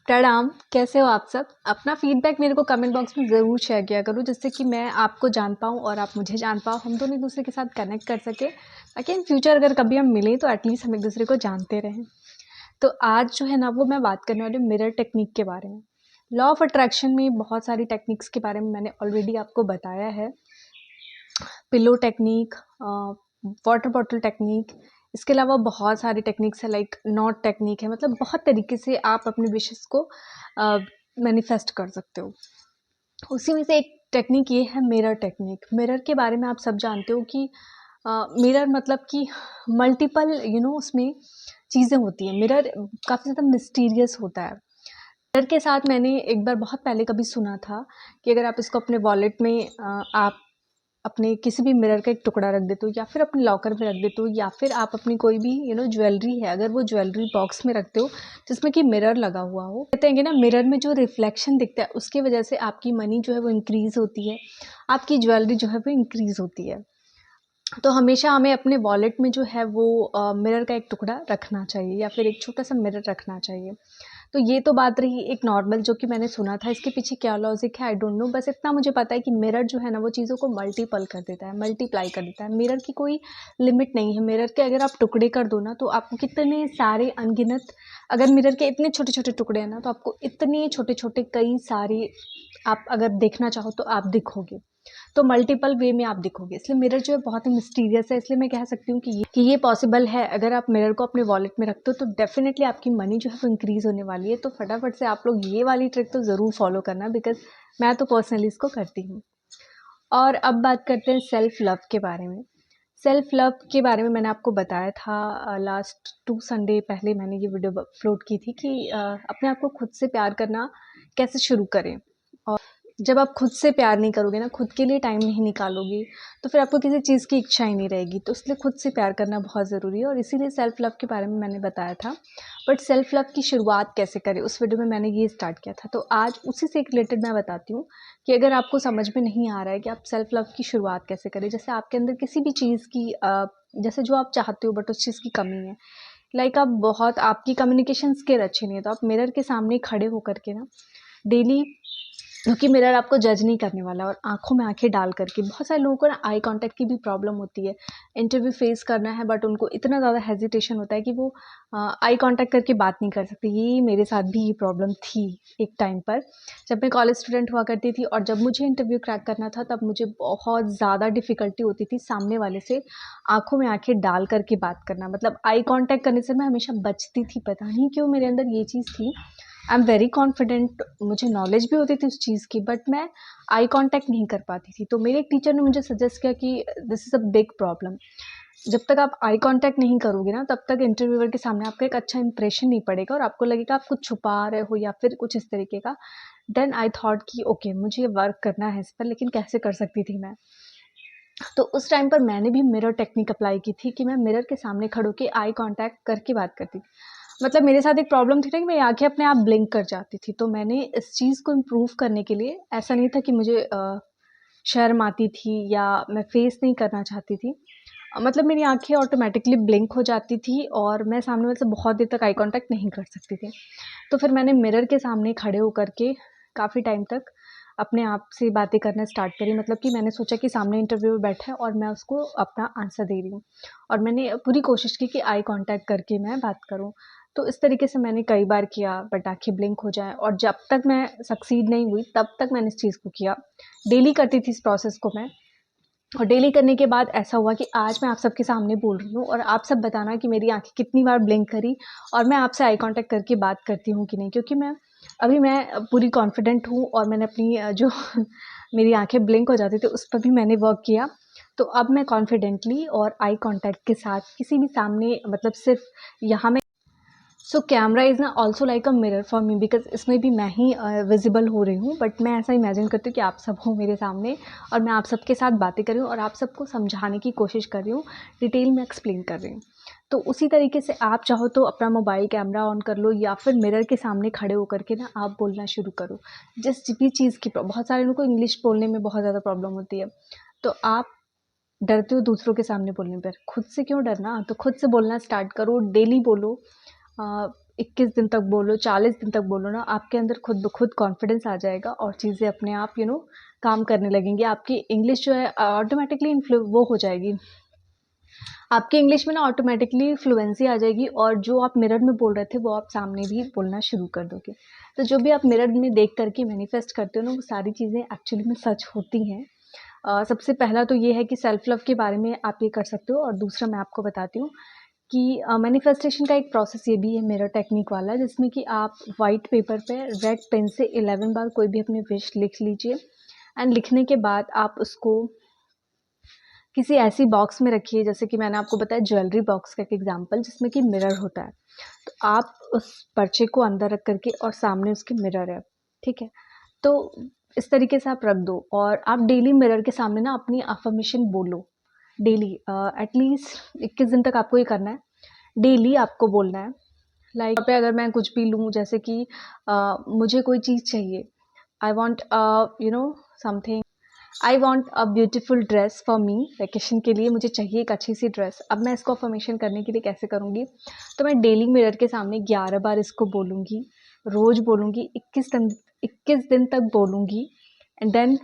प्रणाम, कैसे हो आप सब? अपना फीडबैक मेरे को कमेंट बॉक्स में ज़रूर शेयर किया करो, जिससे कि मैं आपको जान पाऊँ और आप मुझे जान पाओ, हम दोनों एक-दूसरे के साथ कनेक्ट कर सकें, ताकि इन फ्यूचर अगर कभी हम मिलें तो एटलीस्ट हम एक-दूसरे को जानते रहें। तो आज जो है ना वो मैं बात करने वाली हूँ मिरर टेक्निक के बारे में। लॉ ऑफ अट्रैक्शन में बहुत सारी टेक्निक्स के बारे में मैंने ऑलरेडी आपको बताया है। Pillow technique, water bottle technique, इसके अलावा बहुत सारी टेक्निक्स है लाइक नॉट टेक्निक है। मतलब बहुत तरीके से आप अपने विशेस को मैनिफेस्ट कर सकते हो। उसी में से एक टेक्निक ये है मिरर टेक्निक। मिरर के बारे में आप सब जानते हो कि मिरर मतलब कि मल्टीपल उसमें चीज़ें होती हैं। मिरर काफ़ी ज़्यादा मिस्टीरियस होता है। मिरर के साथ मैंने एक बार बहुत पहले कभी सुना था कि अगर आप इसको अपने वॉलेट में आप अपने किसी भी मिरर का एक टुकड़ा रख देते हो, या फिर अपने लॉकर में रख देते हो, या फिर आप अपनी कोई भी ज्वेलरी है, अगर वो ज्वेलरी बॉक्स में रखते हो जिसमें कि मिरर लगा हुआ हो, कहते हैं कि ना मिरर में जो रिफ्लेक्शन दिखता है उसकी वजह से आपकी मनी जो है वो इंक्रीज़ होती है, आपकी ज्वेलरी जो है वो इंक्रीज़ होती है। तो हमेशा हमें अपने वॉलेट में जो है वो मिरर का एक टुकड़ा रखना चाहिए, या फिर एक छोटा सा मिरर रखना चाहिए। तो ये तो बात रही एक नॉर्मल जो कि मैंने सुना था। इसके पीछे क्या लॉजिक है आई डोंट नो। बस इतना मुझे पता है कि मिरर जो है ना वो चीज़ों को मल्टीपल कर देता है, मल्टीप्लाई कर देता है। मिरर की कोई लिमिट नहीं है। मिरर के अगर आप टुकड़े कर दो ना तो आपको कितने सारे अनगिनत, अगर मिरर के इतने छोटे छोटे टुकड़े हैं ना तो आपको इतने छोटे छोटे कई सारे, आप अगर देखना चाहो तो आप दिखोगे, तो मल्टीपल वे में आप दिखोगे। इसलिए मिरर जो है बहुत ही मिस्टीरियस है। इसलिए मैं कह सकती हूँ कि ये पॉसिबल है। अगर आप मिरर को अपने वॉलेट में रखते हो तो डेफिनेटली आपकी मनी जो है वो इंक्रीज़ होने वाली है। तो फटाफट से आप लोग ये वाली ट्रिक तो ज़रूर फॉलो करना, बिकॉज़ मैं तो पर्सनली इसको करती हूँ। और अब बात करते हैं सेल्फ लव के बारे में। सेल्फ लव के बारे में मैंने आपको बताया था लास्ट 2 संडे पहले मैंने ये वीडियो अपलोड की थी कि अपने आप को खुद से प्यार करना कैसे शुरू करें। और जब आप खुद से प्यार नहीं करोगे ना, खुद के लिए टाइम नहीं निकालोगे, तो फिर आपको किसी चीज़ की इच्छा ही नहीं रहेगी। तो इसलिए खुद से प्यार करना बहुत ज़रूरी है, और इसीलिए सेल्फ लव के बारे में मैंने बताया था। बट सेल्फ लव की शुरुआत कैसे करें, उस वीडियो में मैंने ये स्टार्ट किया था। तो आज उसी से रिलेटेड मैं बताती हूँ कि अगर आपको समझ में नहीं आ रहा है कि आप सेल्फ लव की शुरुआत कैसे करें, जैसे आपके अंदर किसी भी चीज़ की जैसे जो आप चाहते हो बट उस चीज़ की कमी है, लाइक आप बहुत, आपकी कम्युनिकेशन स्किल अच्छी नहीं है, तो आप मिरर के सामने खड़े होकर के ना डेली, क्योंकि मिरर आपको जज नहीं करने वाला, और आँखों में आँखें डाल करके, बहुत सारे लोगों को ना आई कांटेक्ट की भी प्रॉब्लम होती है। इंटरव्यू फेस करना है बट उनको इतना ज़्यादा हेजिटेशन होता है कि वो आई कांटेक्ट करके बात नहीं कर सकते। ये मेरे साथ भी ये प्रॉब्लम थी एक टाइम पर, जब मैं कॉलेज स्टूडेंट हुआ करती थी, और जब मुझे इंटरव्यू क्रैक करना था तब मुझे बहुत ज़्यादा डिफ़िकल्टी होती थी सामने वाले से आँखों में आँखें डाल करके बात करना। मतलब आई कांटेक्ट करने से मैं हमेशा बचती थी, पता नहीं क्यों मेरे अंदर ये चीज़ थी। आई एम वेरी कॉन्फिडेंट, मुझे नॉलेज भी होती थी उस चीज़ की, बट मैं आई कांटेक्ट नहीं कर पाती थी। तो मेरे एक टीचर ने मुझे सजेस्ट किया कि this is a big problem. जब तक आप आई कांटेक्ट नहीं करोगे ना तब तक इंटरव्यूअर के सामने आपका एक अच्छा इंप्रेशन नहीं पड़ेगा, और आपको लगेगा आप कुछ छुपा रहे हो या फिर कुछ इस तरीके का। देन आई थॉट कि ओके, मुझे ये वर्क करना है इस पर, लेकिन कैसे कर सकती थी मैं? तो उस टाइम पर मैंने भी मिरर टेक्निक अप्लाई की थी कि मैं मिरर के सामने खड़े होके आई कांटेक्ट करके बात करती थी। मतलब मेरे साथ एक प्रॉब्लम थी ना कि मेरी आँखें अपने आप ब्लिंक कर जाती थी। तो मैंने इस चीज़ को इम्प्रूव करने के लिए, ऐसा नहीं था कि मुझे शर्म आती थी या मैं फेस नहीं करना चाहती थी। मतलब मेरी आँखें ऑटोमैटिकली ब्लिंक हो जाती थी और मैं सामने वाले से बहुत देर तक आई कांटेक्ट नहीं कर सकती थी। तो फिर मैंने मिरर के सामने खड़े होकर के काफ़ी टाइम तक अपने आप से बातें करना स्टार्ट करी। मतलब कि मैंने सोचा कि सामने इंटरव्यूअर बैठा है और मैं उसको अपना आंसर दे रही हूँ, और मैंने पूरी कोशिश की कि आई कांटेक्ट करके मैं बात करूँ। तो इस तरीके से मैंने कई बार किया बट आँखें ब्लिंक हो जाएँ, और जब तक मैं सक्सीड नहीं हुई तब तक मैंने इस चीज़ को किया। डेली करती थी इस प्रोसेस को मैं, और डेली करने के बाद ऐसा हुआ कि आज मैं आप सबके सामने बोल रही हूँ, और आप सब बताना कि मेरी आँखें कितनी बार ब्लिंक करी और मैं आपसे आई कांटेक्ट करके बात करती हूँ कि नहीं। क्योंकि मैं पूरी कॉन्फिडेंट हूँ, और मैंने अपनी जो मेरी आँखें ब्लिंक हो जाती थी उस पर भी मैंने वर्क किया। तो अब मैं कॉन्फिडेंटली और आई कांटेक्ट के साथ किसी भी सामने, मतलब सिर्फ यहाँ मैं, सो कैमरा इज़ ना also like a mirror for me, because इसमें भी मैं ही विजिबल हो रही हूँ, बट मैं ऐसा इमेजिन करती हूँ कि आप सब हो मेरे सामने और मैं आप सबके साथ बातें कर रही हूँ और आप सबको समझाने की कोशिश कर रही हूँ, डिटेल में एक्सप्लेन कर रही हूँ। तो उसी तरीके से आप चाहो तो अपना मोबाइल कैमरा ऑन कर लो, या फिर मिरर के सामने खड़े होकर के ना आप बोलना शुरू करो। जिस भी चीज़ की, बहुत सारे लोगों को इंग्लिश बोलने में बहुत ज़्यादा प्रॉब्लम होती है, तो आप डरते हो दूसरों के सामने बोलने पर, खुद से क्यों डरना? तो खुद से बोलना स्टार्ट करो, डेली बोलो। 21 दिन तक बोलो, 40 दिन तक बोलो ना, आपके अंदर खुद ब खुद कॉन्फिडेंस आ जाएगा और चीज़ें अपने आप काम करने लगेंगी। आपकी इंग्लिश जो है ऑटोमेटिकली वो हो जाएगी। आपकी इंग्लिश में ना ऑटोमेटिकली फ्लुएंसी आ जाएगी और जो आप मिरर में बोल रहे थे वो आप सामने भी बोलना शुरू कर दोगे। तो जो भी आप मिरर में देख कर के मैनिफेस्ट करते हो ना, वो सारी चीज़ें एक्चुअली में सच होती हैं। सबसे पहला तो ये है कि सेल्फ लव के बारे में आप ये कर सकते हो और दूसरा मैं आपको बताती हूँ कि मैनिफेस्टेशन का एक प्रोसेस ये भी है मिरर टेक्निक वाला, जिसमें कि आप वाइट पेपर पे रेड पेन से 11 बार कोई भी अपनी विश लिख लीजिए एंड लिखने के बाद आप उसको किसी ऐसी बॉक्स में रखिए, जैसे कि मैंने आपको बताया ज्वेलरी बॉक्स का एक एग्जांपल, जिसमें कि मिरर होता है। तो आप उस पर्चे को अंदर रख करके और सामने उसके मिरर है, ठीक है? तो इस तरीके से आप रख दो और आप डेली मिरर के सामने ना अपनी अफर्मेशन बोलो डेली। एटलीस्ट 21 दिन तक आपको ये करना है, डेली आपको बोलना है। लाइक पे अगर मैं कुछ भी लूँ, जैसे कि मुझे कोई चीज़ चाहिए, I want something, I want a beautiful dress for me, vacation के लिए मुझे चाहिए एक अच्छी सी ड्रेस। अब मैं इसको अफर्मेशन करने के लिए कैसे करूँगी? तो मैं डेली मिरर के सामने 11 बार इसको बोलूँगी, रोज़ बोलूँगी, 21 दिन तक बोलूँगी एंड देन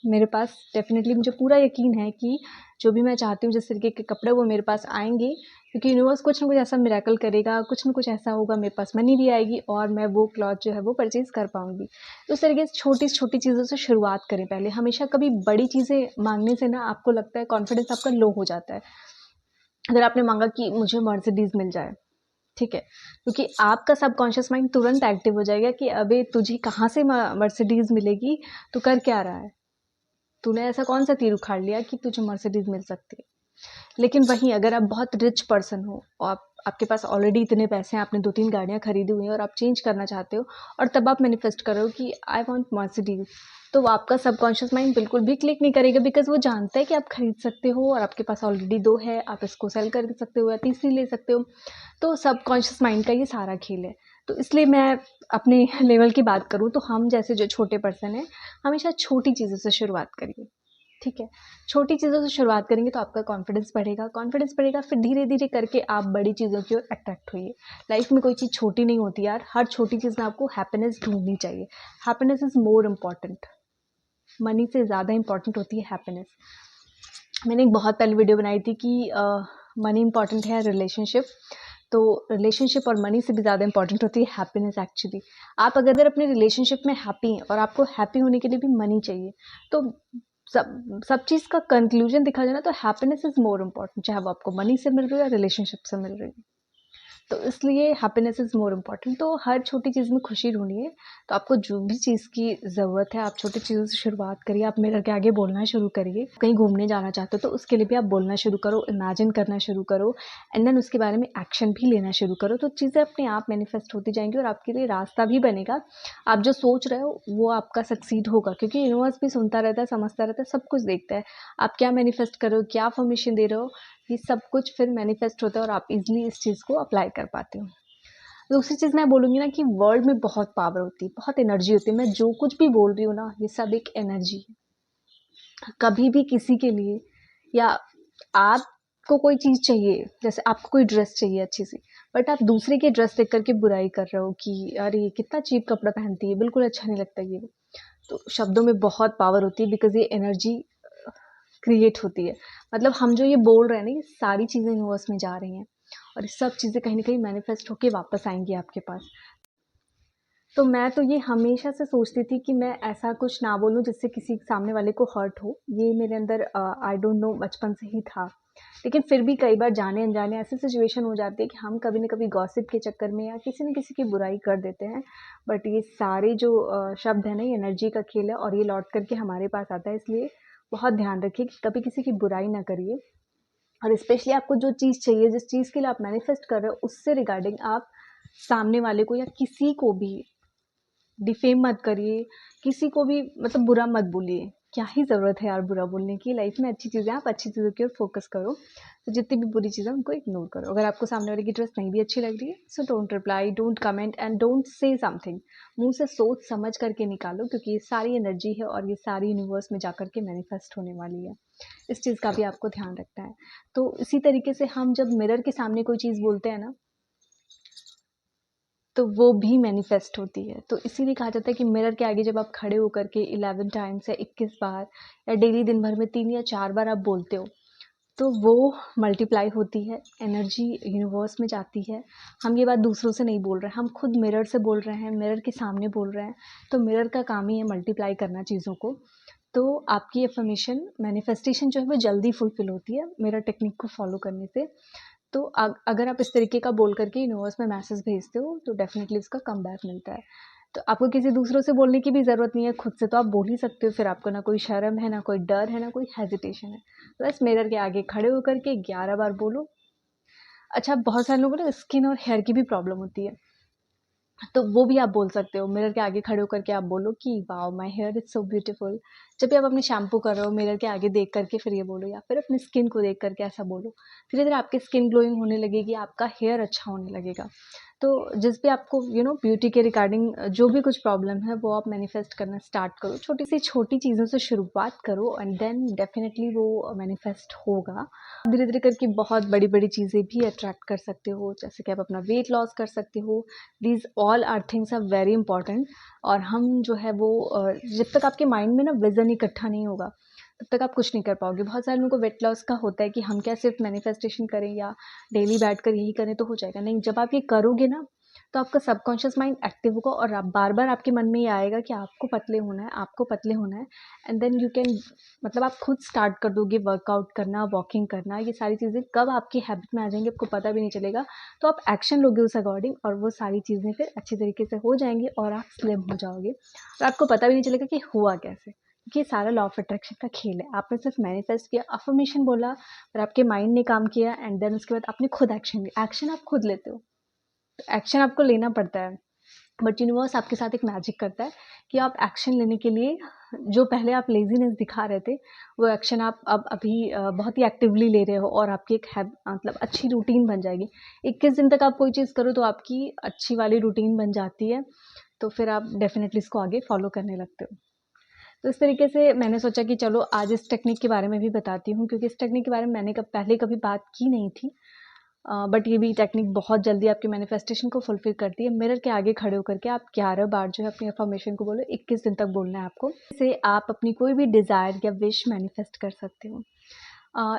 मेरे पास डेफ़िनेटली मुझे पूरा यकीन है कि जो भी मैं चाहती हूँ, जिस तरीके के कपड़े वो मेरे पास आएँगे, क्योंकि यूनिवर्स कुछ ना कुछ ऐसा मिरेकल करेगा, कुछ ना कुछ ऐसा होगा, मेरे पास मनी भी आएगी और मैं वो क्लॉथ जो है वो परचेज़ कर पाऊँगी। तो इस तरीके से छोटी-छोटी चीज़ों से शुरुआत करें पहले। हमेशा कभी बड़ी चीज़ें माँगने से ना आपको लगता है कॉन्फिडेंस आपका लो हो जाता है। अगर आपने माँगा कि मुझे मर्सिडीज़ मिल जाए, ठीक है? क्योंकि आपका सबकॉन्शियस माइंड तुरंत एक्टिव हो जाएगा कि अबे तुझे कहाँ से मर्सिडीज़ मिलेगी? तू कर क्या रहा है? तूने ऐसा कौन-सा तीर उखाड़ लिया कि तुझे मर्सिडीज़ मिल सकती है? लेकिन वहीं अगर आप बहुत रिच पर्सन हो और आपके पास ऑलरेडी इतने पैसे हैं, आपने 2-3 गाड़ियाँ खरीदी हुई हैं और आप चेंज करना चाहते हो और तब आप मैनिफेस्ट कर रहे हो कि आई वांट मर्सिडीज़, तो वो आपका सबकॉन्शियस माइंड बिल्कुल भी क्लिक नहीं करेगा, बिकॉज़ वो जानता है कि आप खरीद सकते हो और आपके पास ऑलरेडी 2 है, आप इसको सेल कर सकते हो या तीसरी ले सकते हो। तो सबकॉन्शियस माइंड का ये सारा खेल है। तो इसलिए मैं अपने लेवल की बात करूँ तो हम जैसे जो छोटे पर्सन हैं, हमेशा छोटी चीज़ों से शुरुआत करिए। ठीक है? छोटी चीज़ों से शुरुआत करेंगे तो आपका कॉन्फिडेंस बढ़ेगा, फिर धीरे-धीरे करके आप बड़ी चीज़ों की ओर अट्रैक्ट होइए। लाइफ़ में कोई चीज़ छोटी नहीं होती यार, हर छोटी चीज़ में आपको हैप्पीनेस ढूँढनी चाहिए। Happiness is more important, money से ज़्यादा इम्पोर्टेंट होती है हैप्पीनेस। मैंने एक बहुत पहले वीडियो बनाई थी कि मनी इम्पोर्टेंट है रिलेशनशिप, तो रिलेशनशिप और मनी से भी ज़्यादा इम्पोर्टेंट होती है हैप्पीनेस एक्चुअली। आप अगर अपने रिलेशनशिप में हैप्पी हैं और आपको हैप्पी होने के लिए भी मनी चाहिए, तो सब चीज़ का कंक्लूजन देखा जाए ना, तो हैप्पीनेस इज़ मोर इम्पोर्टेंट, चाहे वो आपको मनी से मिल रही हो या रिलेशनशिप से मिल रही हो। तो इसलिए हैप्पीनेस इज़ मोर इम्पोर्टेंट। तो हर छोटी चीज़ में खुशी ढूँढिए। तो आपको जो भी चीज़ की ज़रूरत है, आप छोटी चीज़ों से शुरुआत करिए। आप मिरर के आगे बोलना शुरू करिए। कहीं घूमने जाना चाहते हो तो उसके लिए भी आप बोलना शुरू करो, इमेजिन करना शुरू करो एंड देन उसके बारे में एक्शन भी लेना शुरू करो। तो चीज़ें अपने आप मैनिफेस्ट होती जाएँगी और आपके लिए रास्ता भी बनेगा। आप जो सोच रहे हो वो आपका सक्सीड होगा, क्योंकि यूनिवर्स भी सुनता रहता है, समझता रहता है, सब कुछ देखता है। आप क्या मैनिफेस्ट कर रहे हो, क्या अफ़र्मेशन दे रहे हो, ये सब कुछ फिर मैनिफेस्ट होता है और आप इज़िली इस चीज़ को अप्लाई कर पाते हो। दूसरी चीज़ मैं बोलूँगी ना कि वर्ड में बहुत पावर होती है, बहुत एनर्जी होती है। मैं जो कुछ भी बोल रही हूँ ना, ये सब एक एनर्जी है। कभी भी किसी के लिए या आपको कोई चीज़ चाहिए, जैसे आपको कोई ड्रेस चाहिए अच्छी सी, बट आप दूसरे की ड्रेस देख कर के बुराई कर रहे हो कि अरे ये कितना चीप कपड़ा पहनती है, बिल्कुल अच्छा नहीं लगता ये। तो शब्दों में बहुत पावर होती है, बिकॉज़ ये एनर्जी क्रिएट होती है। मतलब हम जो ये बोल रहे हैं ना, ये सारी चीज़ें यूनिवर्स में जा रही हैं और ये सब चीज़ें कहीं न कहीं मैनिफेस्ट होके वापस आएँगी आपके पास। तो मैं तो ये हमेशा से सोचती थी कि मैं ऐसा कुछ ना बोलूँ जिससे किसी सामने वाले को हर्ट हो। ये मेरे अंदर आई डोंट नो बचपन से ही था। लेकिन फिर भी कई बार जाने-अनजाने ऐसी सिचुएशन हो जाती है कि हम कभी न कभी गॉसिप के चक्कर में या किसी न किसी की बुराई कर देते हैं। बट ये सारे जो शब्द हैं ना, ये एनर्जी का खेल है और ये लौट कर के हमारे पास आता है। इसलिए बहुत ध्यान रखिए कि कभी किसी की बुराई ना करिए और स्पेशली आपको जो चीज़ चाहिए, जिस चीज़ के लिए आप मैनिफेस्ट कर रहे हो, उससे रिगार्डिंग आप सामने वाले को या किसी को भी डिफेम मत करिए, किसी को भी मतलब बुरा मत बोलिए। क्या ही ज़रूरत है यार बुरा बोलने की, लाइफ में अच्छी चीज़ें, आप अच्छी चीज़ों की ओर फ़ोकस करो। तो जितनी भी बुरी चीज़ें हैं उनको इग्नोर करो। अगर आपको सामने वाले की ड्रेस नहीं भी अच्छी लग रही है, so don't reply, don't comment and don't say something. मुँह से सोच समझ करके निकालो, क्योंकि ये सारी एनर्जी है और ये सारी यूनिवर्स में जाकर के मैनिफेस्ट होने वाली है। इस चीज़ का भी आपको ध्यान रखना है। तो इसी तरीके से हम जब मिरर के सामने कोई चीज़ बोलते हैं ना, तो वो भी मैनिफेस्ट होती है। तो इसीलिए कहा जाता है कि मिरर के आगे जब आप खड़े होकर के 11 टाइम्स या 21 बार या डेली दिन भर में 3 या 4 बार आप बोलते हो, तो वो मल्टीप्लाई होती है, एनर्जी यूनिवर्स में जाती है। हम ये बात दूसरों से नहीं बोल रहे हैं, हम खुद मिरर से बोल रहे हैं, मिरर के सामने बोल रहे हैं। तो मिरर का काम ही है मल्टीप्लाई करना चीज़ों को। तो आपकी अफ़र्मेशन मैनिफेस्टेशन जो है वो जल्दी फुलफ़िल होती है मिरर टेक्निक को फ़ॉलो करने से। तो अगर आप इस तरीके का बोल करके यूनिवर्स में मैसेज भेजते हो तो डेफ़िनेटली उसका कमबैक मिलता है। तो आपको किसी दूसरों से बोलने की भी ज़रूरत नहीं है, खुद से तो आप बोल ही सकते हो, फिर आपको ना कोई शर्म है, ना कोई डर है, ना कोई हेजिटेशन है। बस मिरर के आगे खड़े होकर के 11 बार बोलो। अच्छा, बहुत सारे लोगों को ना स्किन और हेयर की भी प्रॉब्लम होती है, तो वो भी आप बोल सकते हो। मिरर के आगे खड़े होकर के आप बोलो कि wow my here is so beautiful. जब भी आप अपने शैम्पू कर रहे हो, मिरर के आगे देख करके फिर ये बोलो, या फिर अपनी स्किन को देख करके ऐसा बोलो। धीरे-धीरे आपकी स्किन ग्लोइंग होने लगेगी, आपका हेयर अच्छा होने लगेगा। तो जिस भी आपको ब्यूटी के रिगार्डिंग जो भी कुछ प्रॉब्लम है वो आप मैनिफेस्ट करना स्टार्ट करो। छोटी से छोटी चीज़ों से शुरुआत करो एंड देन डेफ़िनेटली वो मैनिफेस्ट होगा। धीरे-धीरे करके बहुत बड़ी-बड़ी चीज़ें भी अट्रैक्ट कर सकते हो, जैसे कि आप अपना वेट लॉस कर सकते हो। These all are things are very important. और हम जो है वो जब तक आपके माइंड में ना विज़न इकट्ठा नहीं होगा, तब तक आप कुछ नहीं कर पाओगे। बहुत सारे लोगों को वेट लॉस का होता है कि हम क्या सिर्फ मैनिफेस्टेशन करें या डेली बैठकर यही करें तो हो जाएगा। नहीं, जब आप ये करोगे ना, तो आपका सबकॉन्शियस माइंड एक्टिव होगा और आप बार-बार आपके मन में ये आएगा कि आपको पतले होना है, आपको पतले होना है। एंड देन यू कैन, मतलब आप खुद स्टार्ट कर दोगे वर्कआउट करना, वॉकिंग करना। ये सारी चीज़ें कब आपकी हैबिट में आ जाएँगी आपको पता भी नहीं चलेगा। तो आप एक्शन लोगे उस अकॉर्डिंग और वो सारी चीज़ें फिर अच्छी तरीके से हो जाएँगी और आप स्लिम हो जाओगे और आपको पता भी नहीं चलेगा कि हुआ कैसे। क्योंकि ये सारा लॉ ऑफ अट्रैक्शन का खेल है। आपने सिर्फ मैनिफेस्ट किया, अफ़र्मेशन बोला और आपके माइंड ने काम किया एंड देन उसके बाद आपने खुद एक्शन लिया। एक्शन आप खुद लेते हो, तो एक्शन आपको लेना पड़ता है। बट यूनिवर्स आपके साथ एक मैजिक करता है कि आप एक्शन लेने के लिए जो पहले आप लेज़ीनेस दिखा रहे थे, वो एक्शन आप अब अभी बहुत ही एक्टिवली ले रहे हो और आपकी एक मतलब अच्छी रूटीन बन जाएगी। 21 दिन तक आप कोई चीज़ करो तो आपकी अच्छी वाली रूटीन बन जाती है, तो फिर आप डेफ़िनेटली इसको आगे फ़ॉलो करने लगते हो। तो इस तरीके से मैंने सोचा कि चलो आज इस टेक्निक के बारे में भी बताती हूँ, क्योंकि इस टेक्निक के बारे में मैंने पहले कभी बात की नहीं थी। बट ये भी टेक्निक बहुत जल्दी आपके मैनिफेस्टेशन को फुलफिल करती है। मिरर के आगे खड़े होकर के आप 11 बार जो है अपनी अफर्मेशन को बोलो, 21 दिन तक बोलना है आपको। इससे आप अपनी कोई भी डिज़ायर या विश मैनिफेस्ट कर सकते हो।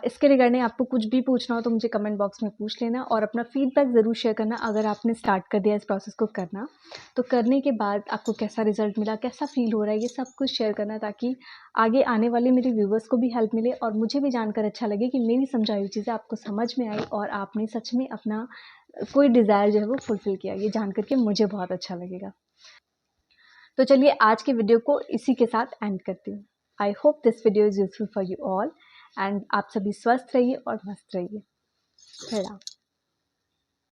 इसके रिगार्डिंग आपको कुछ भी पूछना हो तो मुझे कमेंट बॉक्स में पूछ लेना और अपना फीडबैक ज़रूर शेयर करना। अगर आपने स्टार्ट कर दिया इस प्रोसेस को करना, तो करने के बाद आपको कैसा रिज़ल्ट मिला, कैसा फ़ील हो रहा है, ये सब कुछ शेयर करना, ताकि आगे आने वाले मेरे व्यूवर्स को भी हेल्प मिले और मुझे भी जानकर अच्छा लगे कि मेरी समझाई हुई चीज़ें आपको समझ में आई और आपने सच में अपना कोई डिज़ायर जो है वो फुलफ़िल किया। ये जान कर के मुझे बहुत अच्छा लगेगा। तो चलिए आज की वीडियो को इसी के साथ एंड करती हूँ। I hope this video is useful for you all and आप सभी स्वस्थ रहिए और मस्त रहिए। प्रणाम।